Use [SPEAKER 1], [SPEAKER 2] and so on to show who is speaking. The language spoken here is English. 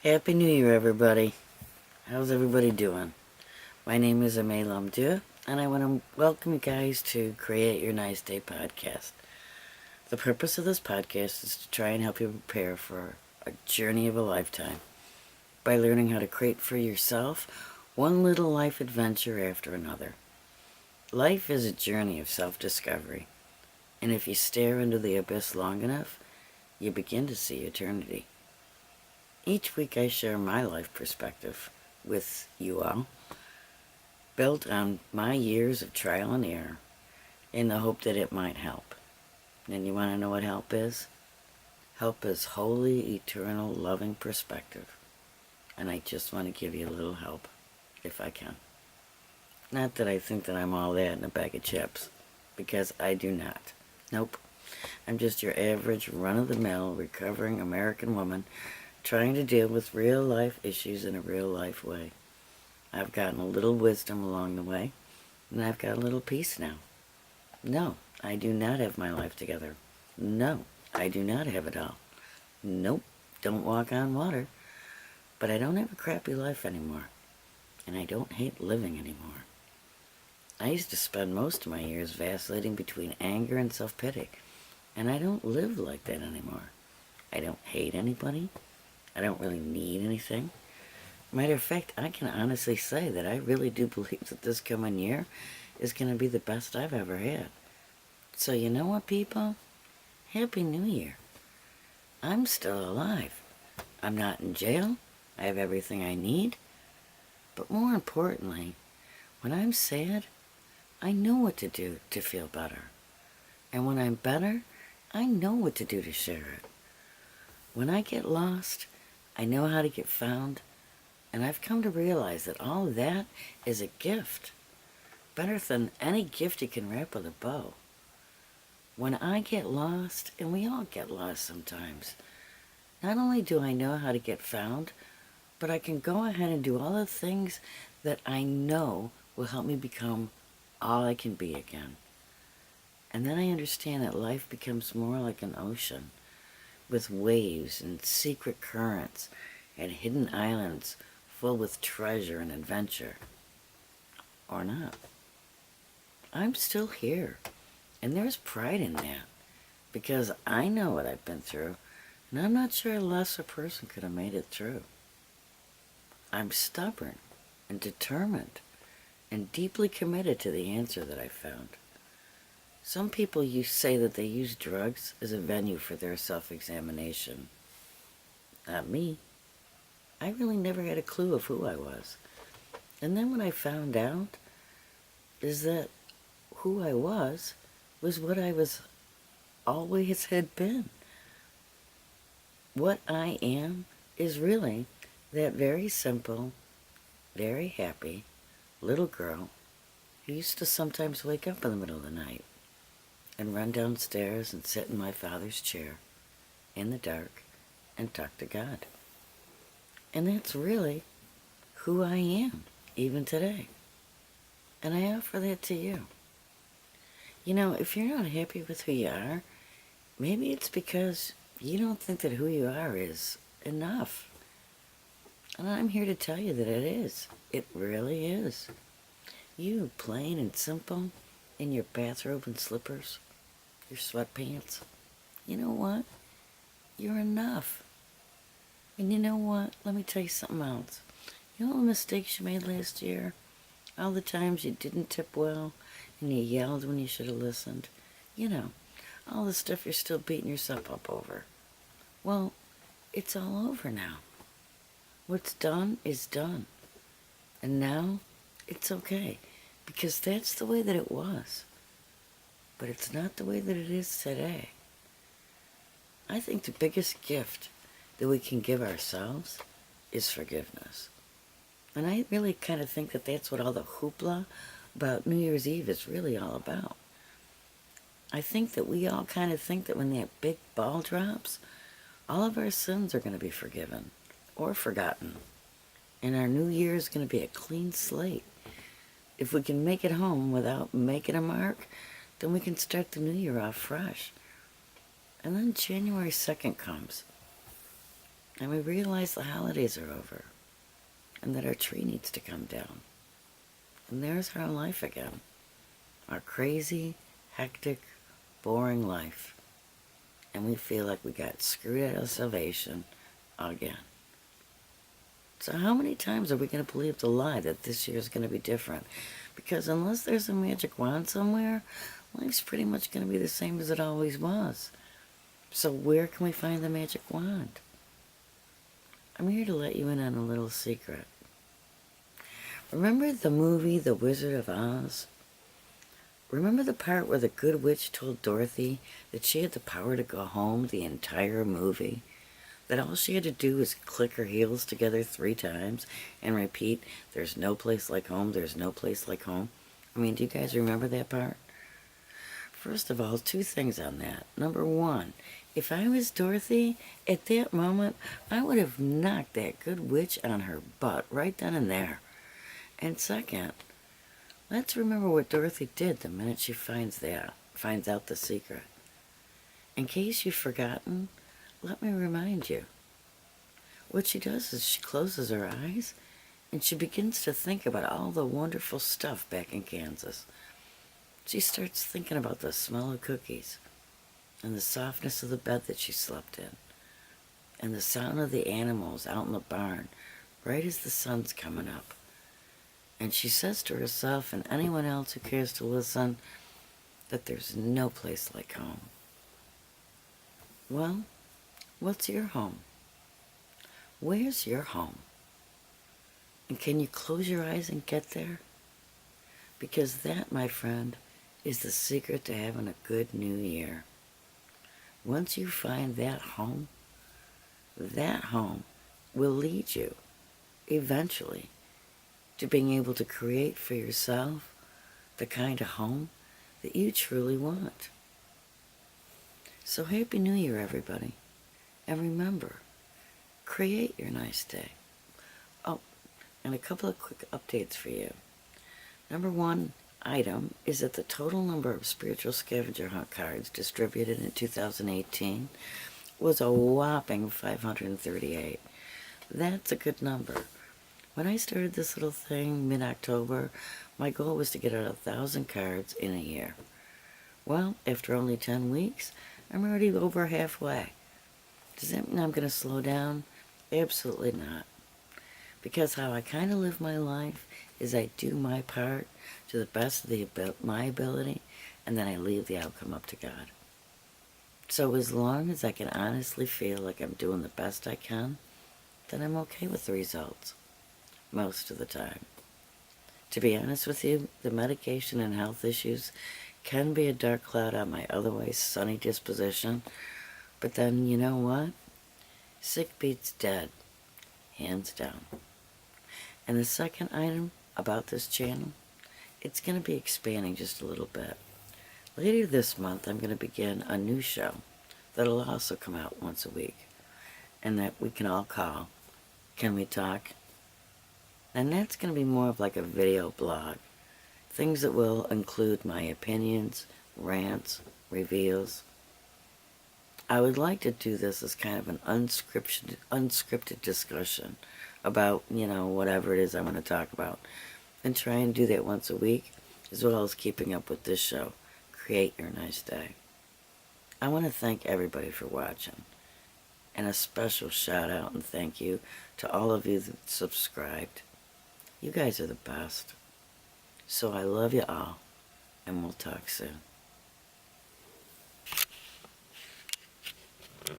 [SPEAKER 1] Happy New Year, everybody. How's everybody doing? My name is Aimee Lamdieu, and I want to welcome you guys to Create Your Nice Day podcast. The purpose of this podcast is to try and help you prepare for a journey of a lifetime by learning how to create for yourself one little life adventure after another. Life is a journey of self-discovery, and if you stare into the abyss long enough, you begin to see eternity. Each week I share my life perspective with you all, built on my years of trial and error, in the hope that it might help. And you want to know what help is? Help is holy, eternal, loving perspective. And I just want to give you a little help, if I can. Not that I think that I'm all that in a bag of chips, because I do not. Nope. I'm just your average, run-of-the-mill, recovering American woman trying to deal with real-life issues in a real-life way. I've gotten a little wisdom along the way, and I've got a little peace now. No, I do not have my life together. No, I do not have it all. Nope, don't walk on water. But I don't have a crappy life anymore, and I don't hate living anymore. I used to spend most of my years vacillating between anger and self-pity, and I don't live like that anymore. I don't hate anybody. I don't really need anything. Matter of fact, I can honestly say that I really do believe that this coming year is going to be the best I've ever had. So you know what, people? Happy New Year. I'm still alive. I'm not in jail. I have everything I need. But more importantly, when I'm sad, I know what to do to feel better. And when I'm better, I know what to do to share it. When I get lost, I know how to get found, and I've come to realize that all of that is a gift, better than any gift you can wrap with a bow. When I get lost, and we all get lost sometimes, not only do I know how to get found, but I can go ahead and do all the things that I know will help me become all I can be again. And then I understand that life becomes more like an ocean, with waves and secret currents and hidden islands full with treasure and adventure. Or not. I'm still here, and there's pride in that, because I know what I've been through, and I'm not sure a lesser person could have made it through. I'm stubborn and determined and deeply committed to the answer that I found. Some people say that they use drugs as a venue for their self-examination. Not me. I really never had a clue of who I was. And then what I found out is that who I was what I was always had been. What I am is really that very simple, very happy little girl who used to sometimes wake up in the middle of the night and run downstairs and sit in my father's chair in the dark and talk to God. And that's really who I am, even today. And I offer that to you. You know, if you're not happy with who you are, maybe it's because you don't think that who you are is enough. And I'm here to tell you that it is. It really is. You, plain and simple, in your bathrobe and slippers, your sweatpants, you know what? You're enough. And you know what? Let me tell you something else. You know all the mistakes you made last year? All the times you didn't tip well, and you yelled when you should have listened? You know, all the stuff you're still beating yourself up over. Well, it's all over now. What's done is done. And now, it's okay. Because that's the way that it was. But it's not the way that it is today. I think the biggest gift that we can give ourselves is forgiveness. And I really kind of think that that's what all the hoopla about New Year's Eve is really all about. I think that we all kind of think that when that big ball drops, all of our sins are going to be forgiven or forgotten. And our new year is going to be a clean slate. If we can make it home without making a mark, then we can start the new year off fresh. And then January 2nd comes. and we realize the holidays are over and that our tree needs to come down. And there's our life again. Our crazy, hectic, boring life. And we feel like we got screwed out of salvation again. So how many times are we going to believe the lie that this year is going to be different? Because unless there's a magic wand somewhere, life's pretty much going to be the same as it always was. So where can we find the magic wand? I'm here to let you in on a little secret. Remember the movie The Wizard of Oz? Remember the part where the good witch told Dorothy that she had the power to go home the entire movie? That all she had to do was click her heels together 3 times and repeat, "There's no place like home, there's no place like home." I mean, do you guys remember that part? First of all, 2 things on that. Number 1, if I was Dorothy, at that moment, I would have knocked that good witch on her butt right then and there. And second, let's remember what Dorothy did the minute she finds out the secret. In case you've forgotten, let me remind you. What she does is she closes her eyes and she begins to think about all the wonderful stuff back in Kansas. She starts thinking about the smell of cookies and the softness of the bed that she slept in and the sound of the animals out in the barn right as the sun's coming up. And she says to herself and anyone else who cares to listen that there's no place like home. Well, what's your home? Where's your home? And can you close your eyes and get there? Because that, my friend, is the secret to having a good new year. Once you find that home will lead you, eventually, to being able to create for yourself the kind of home that you truly want. So Happy New Year, everybody. And remember, create your nice day. Oh, and a couple of quick updates for you. Number 1 item is that the total number of spiritual scavenger hunt cards distributed in 2018 was a whopping 538. That's a good number. When I started this little thing mid-October, my goal was to get out 1,000 cards in a year. Well, after only 10 weeks, I'm already over halfway. Does that mean I'm going to slow down? Absolutely not. Because how I kind of live my life is I do my part to the best of my ability, and then I leave the outcome up to God. So as long as I can honestly feel like I'm doing the best I can, then I'm okay with the results. Most of the time. To be honest with you, the medication and health issues can be a dark cloud on my otherwise sunny disposition, but then you know what? Sick beats dead, hands down. And the second item about this channel, it's going to be expanding just a little bit. Later this month, I'm going to begin a new show that'll also come out once a week, and that we can all call Can We Talk? And that's going to be more of like a video blog. Things that will include my opinions, rants, reveals. I would like to do this as kind of an unscripted discussion about, whatever it is I'm going to talk about. And try and do that once a week, as well as keeping up with this show. Create Your Nice Day. I want to thank everybody for watching. And a special shout out and thank you to all of you that subscribed. You guys are the best. So I love you all, and we'll talk soon.